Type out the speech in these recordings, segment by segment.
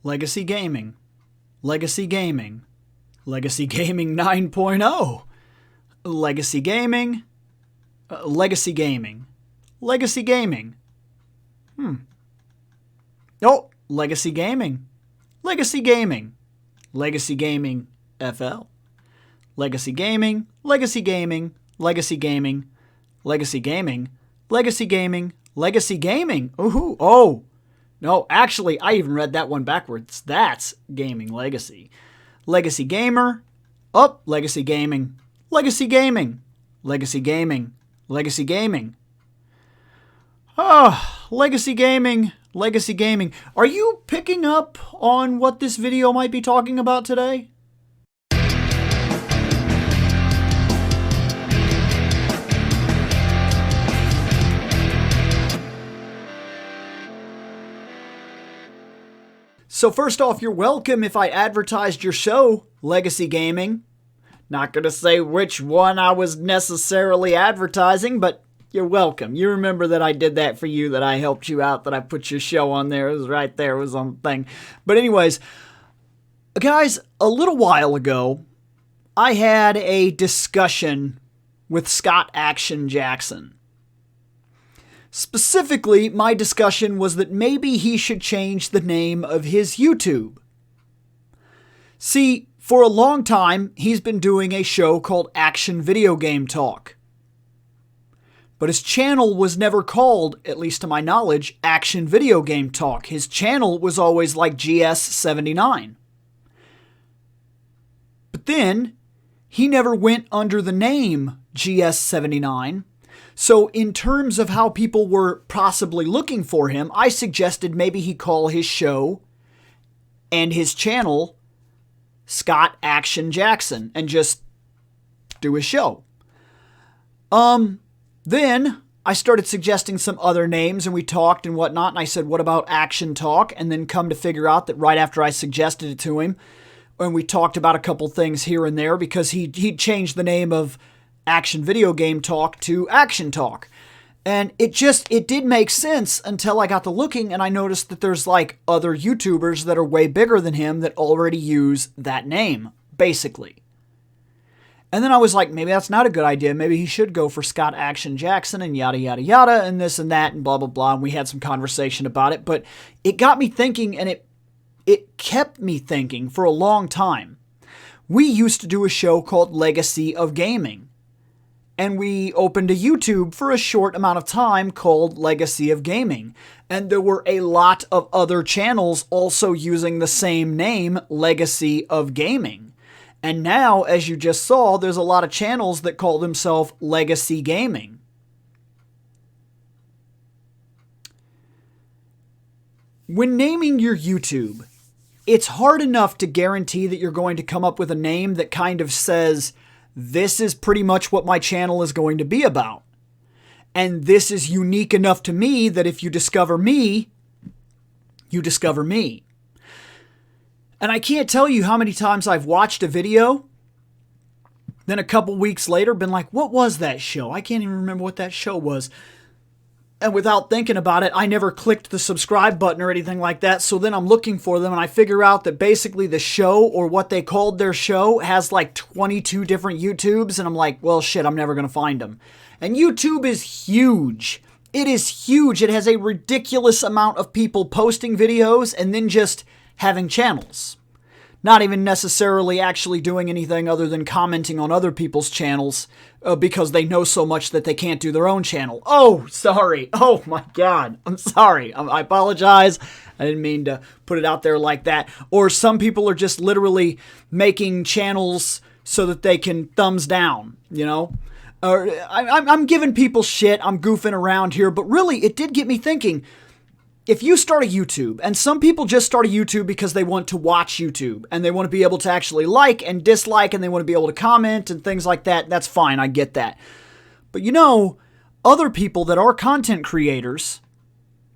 Legacy Gaming. Legacy Gaming. Legacy Gaming 9.0. Legacy Gaming. Legacy Gaming. Legacy Gaming. Oh, Legacy Gaming. Legacy Gaming. Legacy Gaming FL. Legacy Gaming. Legacy Gaming. Legacy Gaming. Legacy Gaming. Legacy Gaming. Legacy Gaming. Ooh. Oh. No, actually, I even read that one backwards. That's Gaming Legacy. Legacy Gamer. Oh, Legacy Gaming. Legacy Gaming. Legacy Gaming. Legacy Gaming. Oh, Legacy Gaming. Legacy Gaming. Are you picking up on what this video might be talking about today? So first off, you're welcome if I advertised your show, Legacy Gaming. Not going to say which one I was necessarily advertising, but you're welcome. You remember that I did that for you, that I helped you out, that I put your show on there. It was right there. It was on the thing. But anyways, guys, a little while ago, I had a discussion with Scott Action Jackson. Specifically, my discussion was that maybe he should change the name of his YouTube. See, for a long time, he's been doing a show called Action Video Game Talk. But his channel was never called, at least to my knowledge, Action Video Game Talk. His channel was always like GS79. But then, he never went under the name GS79. So in terms of how people were possibly looking for him, I suggested maybe he call his show and his channel Scott Action Jackson and just do his show. Then I started suggesting some other names and we talked and whatnot. And I said, what about Action Talk? And then come to figure out that right after I suggested it to him, and we talked about a couple things here and there because he'd changed the name of Action Video Game Talk to Action Talk. And it did make sense until I got to looking and I noticed that there's like other YouTubers that are way bigger than him that already use that name, basically. And then I was like, maybe that's not a good idea. Maybe he should go for Scott Action Jackson and yada, yada, yada, and this and that and blah, blah, blah. And we had some conversation about it, but it got me thinking and it kept me thinking for a long time. We used to do a show called Legacy of Gaming. And we opened a YouTube for a short amount of time called Legacy of Gaming. And there were a lot of other channels also using the same name, Legacy of Gaming. And now, as you just saw, there's a lot of channels that call themselves Legacy Gaming. When naming your YouTube, it's hard enough to guarantee that you're going to come up with a name that kind of says, this is pretty much what my channel is going to be about. And this is unique enough to me that if you discover me, you discover me. And I can't tell you how many times I've watched a video, then a couple weeks later been like, what was that show? I can't even remember what that show was. And without thinking about it, I never clicked the subscribe button or anything like that. So then I'm looking for them and I figure out that basically the show or what they called their show has like 22 different YouTubes. And I'm like, well, shit, I'm never going to find them. And YouTube is huge. It is huge. It has a ridiculous amount of people posting videos and then just having channels. Not even necessarily actually doing anything other than commenting on other people's channels because they know so much that they can't do their own channel. Oh, sorry. Oh my God. I'm sorry. I apologize. I didn't mean to put it out there like that. Or some people are just literally making channels so that they can thumbs down, you know? Or I'm giving people shit. I'm goofing around here. But really, it did get me thinking. If you start a YouTube, and some people just start a YouTube because they want to watch YouTube, and they want to be able to actually like and dislike, and they want to be able to comment and things like that, that's fine, I get that. But you know, other people that are content creators,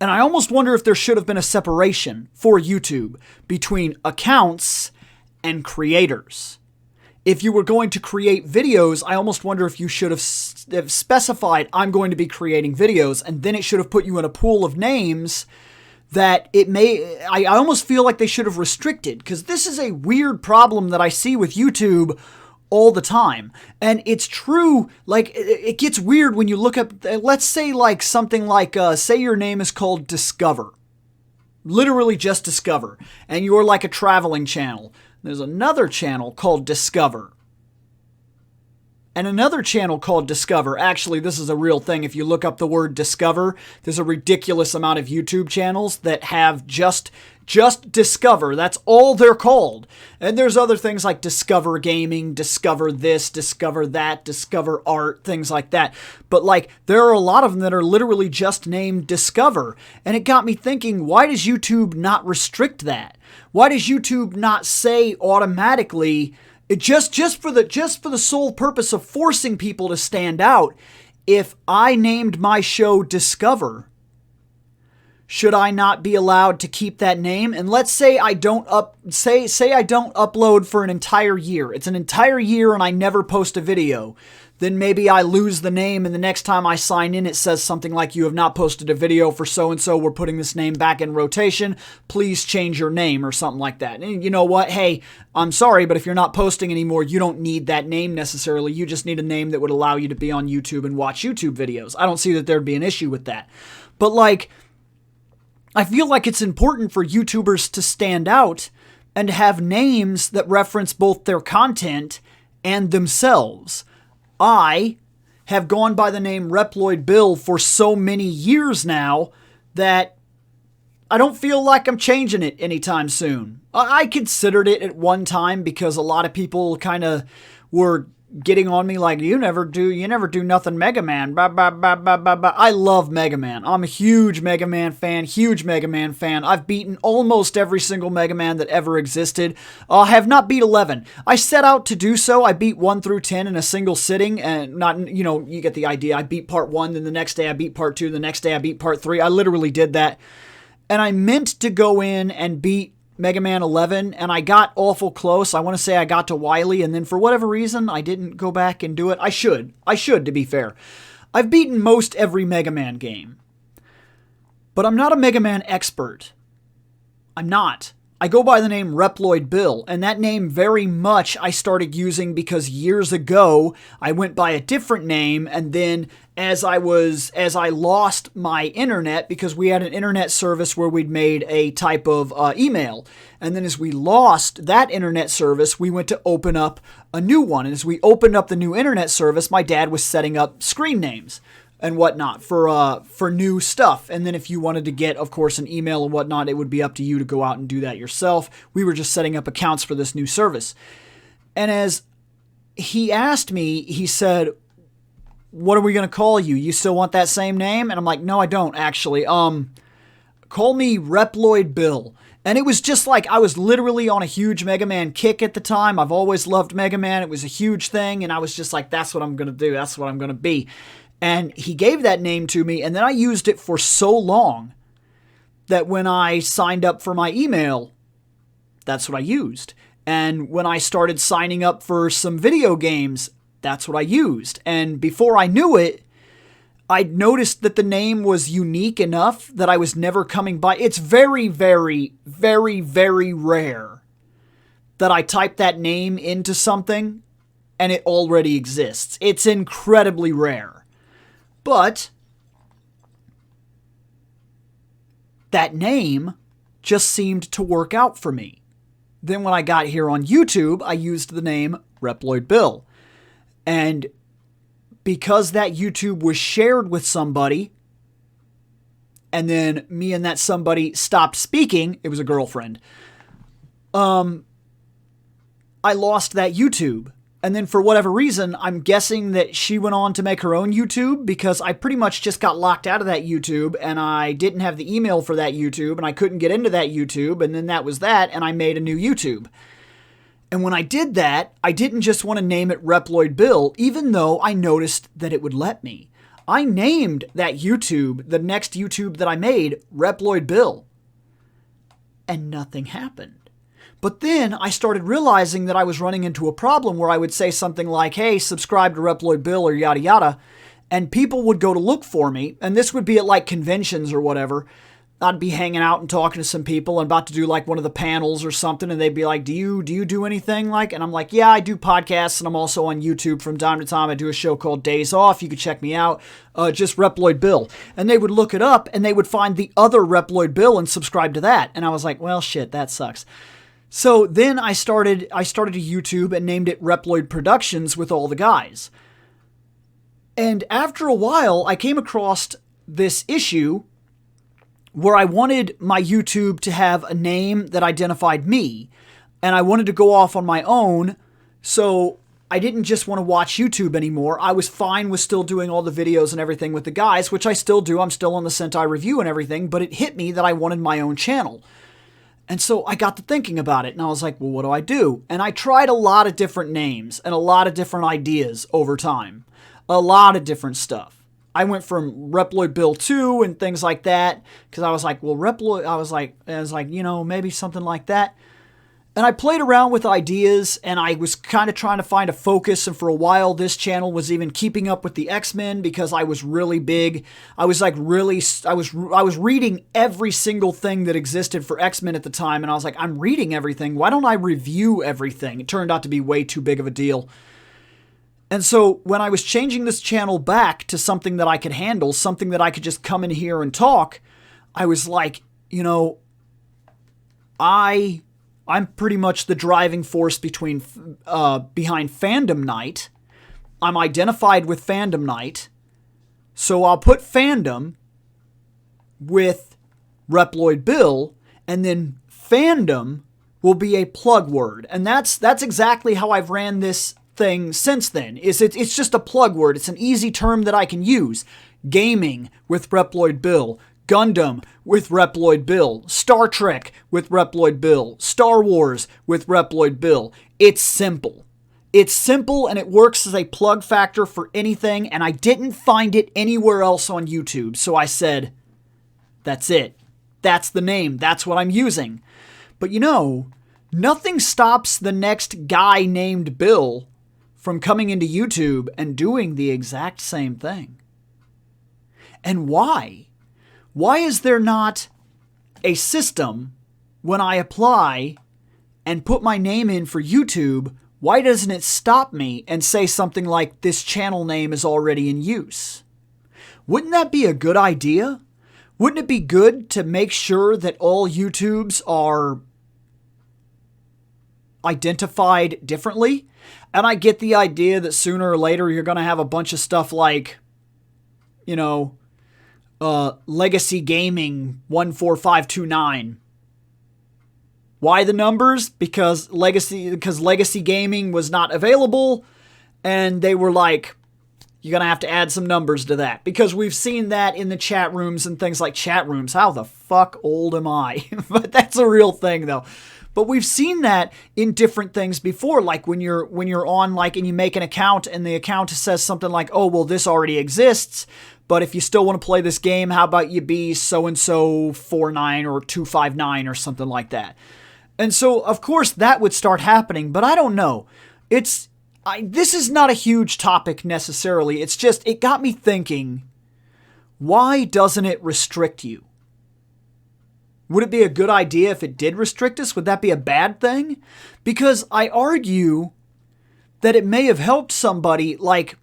and I almost wonder if there should have been a separation for YouTube between accounts and creators. If you were going to create videos, I almost wonder if you should have specified, I'm going to be creating videos, and then it should have put you in a pool of names that I almost feel like they should have restricted, because this is a weird problem that I see with YouTube all the time. And it's true, like, it gets weird when you look up, let's say like something like, say your name is called Discover. Literally just Discover. And you're like a traveling channel. There's another channel called Discover. And another channel called Discover. Actually, this is a real thing. If you look up the word Discover, there's a ridiculous amount of YouTube channels that have just Discover. That's all they're called. And there's other things like Discover Gaming, Discover this, Discover that, Discover Art, things like that. But like, there are a lot of them that are literally just named Discover. And it got me thinking, why does YouTube not restrict that? Why does YouTube not say automatically, just for the sole purpose of forcing people to stand out, if I named my show Discover, should I not be allowed to keep that name? And let's say I don't upload for an entire year. It's an entire year and I never post a video. Then maybe I lose the name, and the next time I sign in, it says something like, you have not posted a video for so-and-so. We're putting this name back in rotation. Please change your name, or something like that. And you know what? Hey, I'm sorry, but if you're not posting anymore, you don't need that name necessarily. You just need a name that would allow you to be on YouTube and watch YouTube videos. I don't see that there'd be an issue with that. But like, I feel like it's important for YouTubers to stand out and have names that reference both their content and themselves. I have gone by the name ReploidBill for so many years now that I don't feel like I'm changing it anytime soon. I considered it at one time because a lot of people kind of were getting on me like, you never do nothing Mega Man. Bah, bah, bah, bah, bah, bah. I love Mega Man. I'm a huge Mega Man fan. I've beaten almost every single Mega Man that ever existed. I have not beat 11. I set out to do so. I beat 1 through 10 in a single sitting, and not, you get the idea. I beat part 1, then the next day I beat part 2, the next day I beat part 3. I literally did that. And I meant to go in and beat Mega Man 11, and I got awful close. I want to say I got to Wily, and then for whatever reason, I didn't go back and do it. I should, to be fair. I've beaten most every Mega Man game. But I'm not a Mega Man expert. I'm not. I go by the name ReploidBill, and that name very much I started using because years ago I went by a different name, and then as I lost my internet, because we had an internet service where we'd made a type of email, and then as we lost that internet service, we went to open up a new one, and as we opened up the new internet service, my dad was setting up screen names and whatnot for new stuff. And then if you wanted to get, of course, an email and whatnot, it would be up to you to go out and do that yourself. We were just setting up accounts for this new service. And as he asked me, he said, what are we going to call you? You still want that same name? And I'm like, no, I don't actually. Call me ReploidBill. And it was just like, I was literally on a huge Mega Man kick at the time. I've always loved Mega Man. It was a huge thing. And I was just like, that's what I'm going to do. That's what I'm going to be. And he gave that name to me, and then I used it for so long that when I signed up for my email, that's what I used. And when I started signing up for some video games, that's what I used. And before I knew it, I'd noticed that the name was unique enough that I was never coming by. It's very, very, very, very rare that I type that name into something and it already exists. It's incredibly rare. But that name just seemed to work out for me. Then when I got here on YouTube, I used the name ReploidBill. And because that YouTube was shared with somebody, and then me and that somebody stopped speaking, it was a girlfriend, I lost that YouTube. And then for whatever reason, I'm guessing that she went on to make her own YouTube, because I pretty much just got locked out of that YouTube, and I didn't have the email for that YouTube, and I couldn't get into that YouTube, and then that was that, and I made a new YouTube. And when I did that, I didn't just want to name it ReploidBill, even though I noticed that it would let me. I named that YouTube, the next YouTube that I made, ReploidBill. And nothing happened. But then I started realizing that I was running into a problem where I would say something like, hey, subscribe to ReploidBill or yada yada, and people would go to look for me, and this would be at like conventions or whatever. I'd be hanging out and talking to some people and about to do like one of the panels or something, and they'd be like, do you do anything like? And I'm like, yeah, I do podcasts, and I'm also on YouTube from time to time. I do a show called Days Off. You could check me out. Just Reploid and they would look it up and they would find the other Reploid and subscribe to that. And I was like, well, shit, that sucks. So then I started a YouTube and named it Reploid Productions with all the guys. And after a while, I came across this issue where I wanted my YouTube to have a name that identified me, and I wanted to go off on my own, so I didn't just want to watch YouTube anymore. I was fine with still doing all the videos and everything with the guys, which I still do. I'm still on the Sentai Review and everything, but it hit me that I wanted my own channel. And so I got to thinking about it, and I was like, well, what do I do? And I tried a lot of different names and a lot of different ideas over time. A lot of different stuff. I went from ReploidBill 2 and things like that, because I was like, well, I was like, you know, maybe something like that. And I played around with ideas, and I was kind of trying to find a focus, and for a while this channel was even keeping up with the X-Men because I was really big. I was reading every single thing that existed for X-Men at the time, and I was like, I'm reading everything. Why don't I review everything? It turned out to be way too big of a deal. And so when I was changing this channel back to something that I could handle, something that I could just come in here and talk, I was like, you know, I'm pretty much the driving force behind Fandom Night. I'm identified with Fandom Night. So I'll put Fandom with ReploidBill, and then Fandom will be a plug word. And that's exactly how I've ran this thing since then. It's just a plug word. It's an easy term that I can use. Gaming with ReploidBill, Gundam with ReploidBill, Star Trek with ReploidBill, Star Wars with ReploidBill. It's simple. It's simple, and it works as a plug factor for anything, and I didn't find it anywhere else on YouTube. So I said, that's it. That's the name. That's what I'm using. But you know, nothing stops the next guy named Bill from coming into YouTube and doing the exact same thing. And why? Why is there not a system when I apply and put my name in for YouTube? Why doesn't it stop me and say something like, this channel name is already in use? Wouldn't that be a good idea? Wouldn't it be good to make sure that all YouTubes are identified differently? And I get the idea that sooner or later you're going to have a bunch of stuff like, you know, Legacy Gaming 14529. Why the numbers? Because Legacy Gaming was not available, and they were like, you're going to have to add some numbers to that. Because we've seen that in the chat rooms and things like chat rooms. How the fuck old am I? But that's a real thing, though. But we've seen that in different things before, like when you're on like and you make an account and the account says something like, oh, well, this already exists, but if you still want to play this game, how about you be so-and-so 49 or 259 or something like that. And so, of course, that would start happening, but I don't know. This is not a huge topic necessarily. It's just, it got me thinking, why doesn't it restrict you? Would it be a good idea if it did restrict us? Would that be a bad thing? Because I argue that it may have helped somebody. Like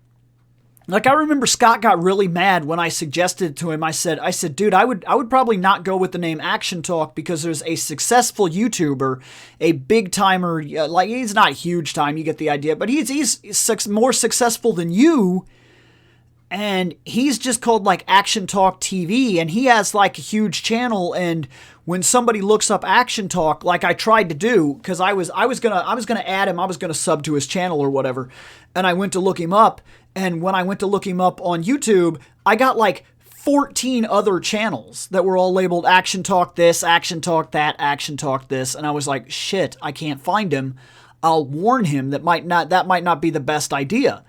I remember Scott got really mad when I suggested to him. I said, dude, I would probably not go with the name Action Talk because there's a successful YouTuber, a big timer. Like, he's not huge time, you get the idea, but he's more successful than you. And he's just called like Action Talk TV, and he has like a huge channel. And when somebody looks up Action Talk, like I tried to do, because I was gonna add him, I was gonna sub to his channel or whatever, and I went to look him up. And when I went to look him up on YouTube, I got like 14 other channels that were all labeled Action Talk this, Action Talk that, Action Talk this, and I was like, shit, I can't find him. I'll warn him that might not be the best idea.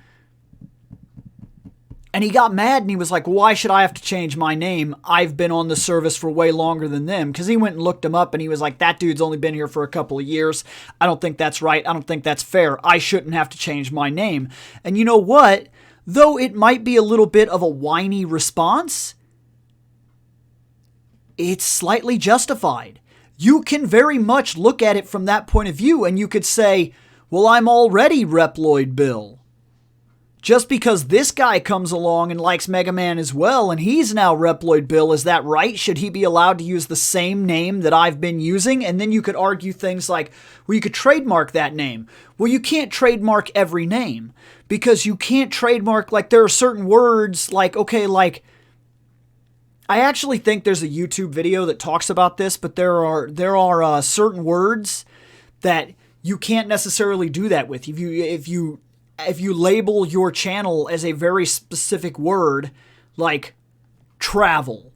And he got mad and he was like, why should I have to change my name? I've been on the service for way longer than them. Because he went and looked him up and he was like, that dude's only been here for a couple of years. I don't think that's right. I don't think that's fair. I shouldn't have to change my name. And you know what? Though it might be a little bit of a whiny response, it's slightly justified. You can very much look at it from that point of view, and you could say, well, I'm already ReploidBill. Just because this guy comes along and likes Mega Man as well, and he's now ReploidBill, is that right? Should he be allowed to use the same name that I've been using? And then you could argue things like, well, you could trademark that name. Well, you can't trademark every name, because you can't trademark, like, there are certain words, like, okay, like, I actually think there's a YouTube video that talks about this, but there are certain words that you can't necessarily do that with. If you label your channel as a very specific word, like travel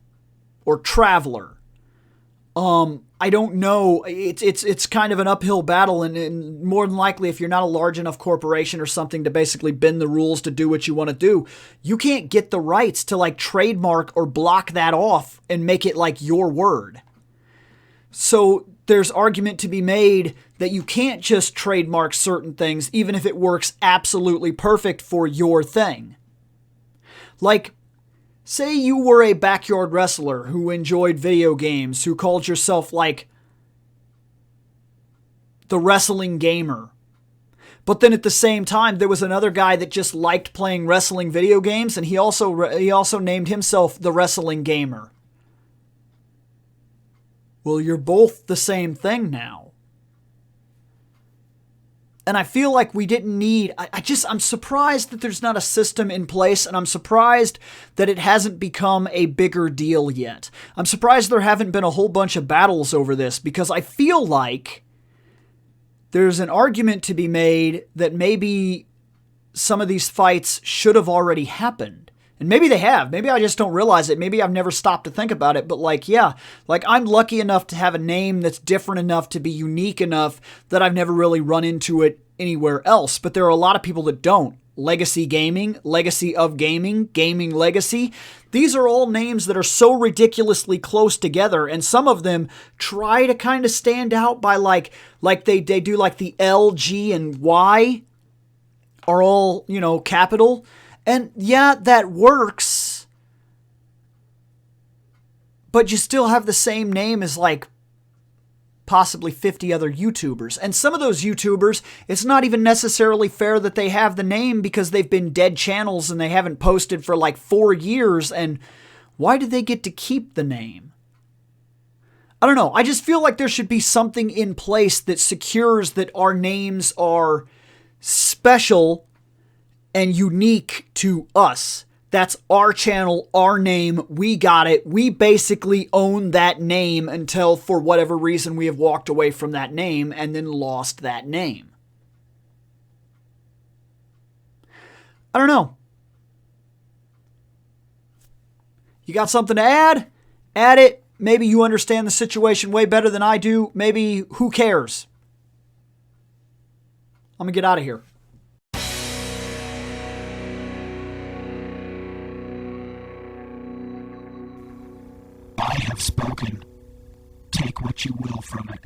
or traveler, I don't know. It's kind of an uphill battle, and more than likely, if you're not a large enough corporation or something to basically bend the rules to do what you want to do, you can't get the rights to like trademark or block that off and make it like your word. So there's argument to be made that you can't just trademark certain things, even if it works absolutely perfect for your thing. Like, say you were a backyard wrestler who enjoyed video games, who called yourself, like, the wrestling gamer. But then at the same time, there was another guy that just liked playing wrestling video games, and he also named himself the wrestling gamer. Well, you're both the same thing now. And I feel like we didn't need... I'm surprised that there's not a system in place, and I'm surprised that it hasn't become a bigger deal yet. I'm surprised there haven't been a whole bunch of battles over this, because I feel like there's an argument to be made that maybe some of these fights should have already happened. And maybe they have. Maybe I just don't realize it. Maybe I've never stopped to think about it. But like, yeah, like I'm lucky enough to have a name that's different enough to be unique enough that I've never really run into it anywhere else. But there are a lot of people that don't. Legacy Gaming, Legacy of Gaming, Gaming Legacy. These are all names that are so ridiculously close together, and some of them try to kind of stand out by like they do, like the L, G, and Y are all, you know, capital. And yeah, that works, but you still have the same name as like possibly 50 other YouTubers. And some of those YouTubers, it's not even necessarily fair that they have the name because they've been dead channels and they haven't posted for like 4 years. And why did they get to keep the name? I don't know. I just feel like there should be something in place that secures that our names are special and unique to us. That's our channel, our name, we got it. We basically own that name until, for whatever reason, we have walked away from that name and then lost that name. I don't know. You got something to add? Add it. Maybe you understand the situation way better than I do. Maybe who cares? I'm going to get out of here. I have spoken. Take what you will from it.